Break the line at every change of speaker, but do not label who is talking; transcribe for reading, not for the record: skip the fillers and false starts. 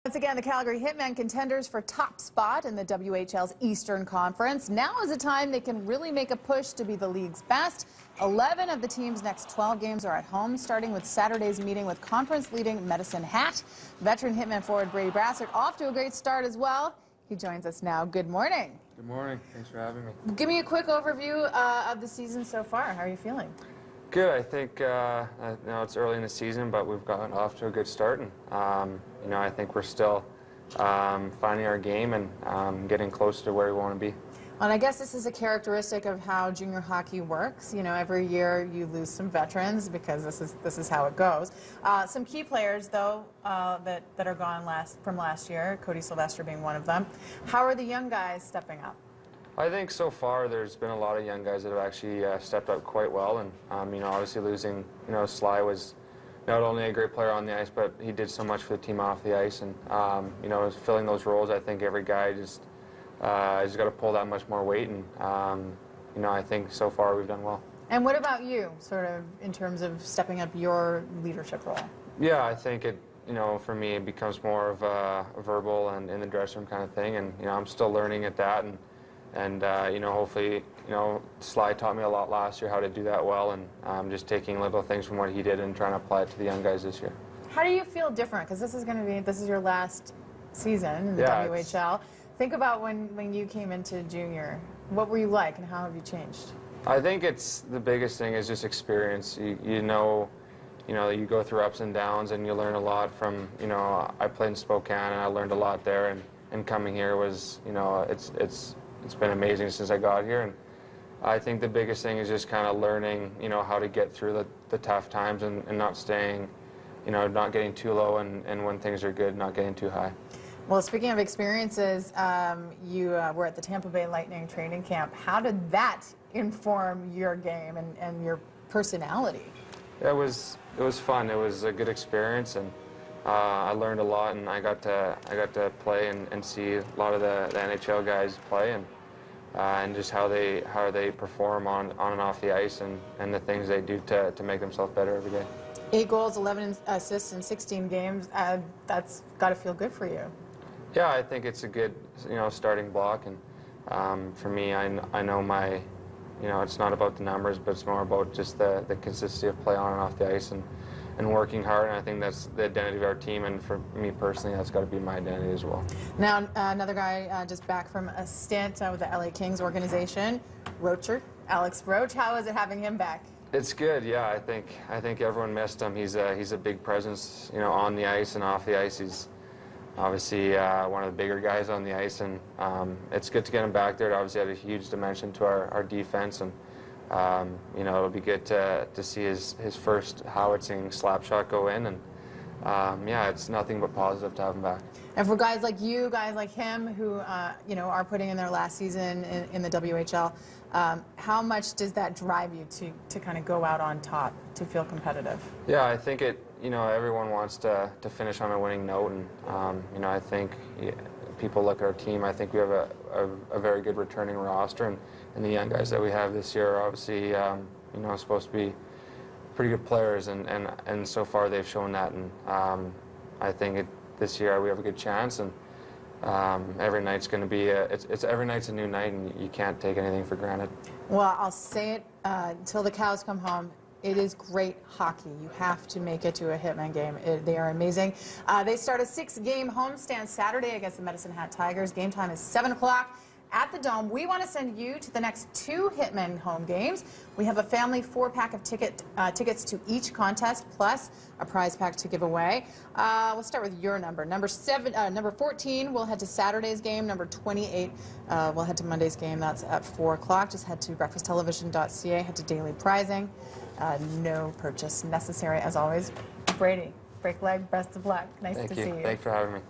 Once again, the Calgary Hitmen contenders for top spot in the WHL's Eastern Conference. Now is the time they can really make a push to be the league's best. 11 of the team's next 12 games are at home, starting with Saturday's meeting with conference-leading Medicine Hat. Veteran Hitmen forward Brady Brassart off to a great start as well. He joins us now. Good morning.
Good morning. Thanks for having me.
Give me a quick overview of the season so far. How are you feeling?
Good. I think now it's early in the season, but we've gotten off to a good start, and I think we're still finding our game and getting close to where we want to be.
And I guess this is a characteristic of how junior hockey works. You know, every year you lose some veterans because this is how it goes. Some key players, though, that are gone from last year, Cody Sylvester being one of them. How are the young guys stepping up?
I think so far there's been a lot of young guys that have actually stepped up quite well, and obviously losing, Sly was not only a great player on the ice, but he did so much for the team off the ice, and filling those roles. I think every guy just has got to pull that much more weight, and I think so far we've done well. And
what about you, sort of in terms of stepping up your leadership role?
Yeah, I think it. For me, it becomes more of a verbal and in the dressing room kind of thing, and I'm still learning at that, and hopefully, Sly taught me a lot last year how to do that well, and just taking little things from what he did and trying to apply it to the young guys this year.
How do you feel different? Because this is your last season in the WHL. Think about when you came into junior. What were you like, and how have you changed?
I think it's the biggest thing is just experience. You go through ups and downs, and you learn a lot from. I played in Spokane, and I learned a lot there, and coming here was, it's been amazing since I got here, and I think the biggest thing is just kind of learning, how to get through the tough times and not staying, not getting too low, and when things are good, not getting too high.
Well, speaking of experiences, you were at the Tampa Bay Lightning training camp. How did that inform your game and your personality?
It was fun. It was a good experience, and I learned a lot, and I got to play and see a lot of the NHL guys play, and just how they perform on and off the ice, and the things they do to make themselves better every day.
8 goals, 11 assists in 16 games. That's got to feel good for you.
Yeah, I think it's a good starting block, and for me, I know my it's not about the numbers, but it's more about just the consistency of play on and off the ice, and working hard, and I think that's the identity of our team, and for me personally, that's got to be my identity as well.
Now, another guy just back from a stint with the LA Kings organization, Alex Roach. How is it having him back?
It's good, yeah. I think everyone missed him. He's a big presence, on the ice and off the ice. He's obviously one of the bigger guys on the ice, and it's good to get him back there. It obviously had a huge dimension to our defense, and it'll be good to see his first howitzing slap shot go in, and yeah, it's nothing but positive to have him back.
And for guys like you, guys like him, who are putting in their last season in the WHL, how much does that drive you to kind of go out on top, to feel competitive?
Yeah, I think everyone wants to finish on a winning note, and I think people look at our team. I think we have a very good returning roster, and the young guys that we have this year are obviously supposed to be pretty good players, and so far they've shown that, and I think this year we have a good chance, and every night's going to be every night's a new night, and you can't take anything for granted.
Well, I'll say it until the cows come home. It is great hockey. You have to make it to a Hitman game. They are amazing. They start a 6-game homestand Saturday against the Medicine Hat Tigers. Game time is 7 o'clock at the Dome. We want to send you to the next 2 Hitman home games. We have a family 4-pack of tickets to each contest, plus a prize pack to give away. We'll start with your number. Number 14, we'll head to Saturday's game. Number 28, we'll head to Monday's game. That's at 4 o'clock. Just head to breakfasttelevision.ca, head to daily prizing. No purchase necessary, as always. Brady, break leg, best of luck. Nice to see you.
Thanks for having me.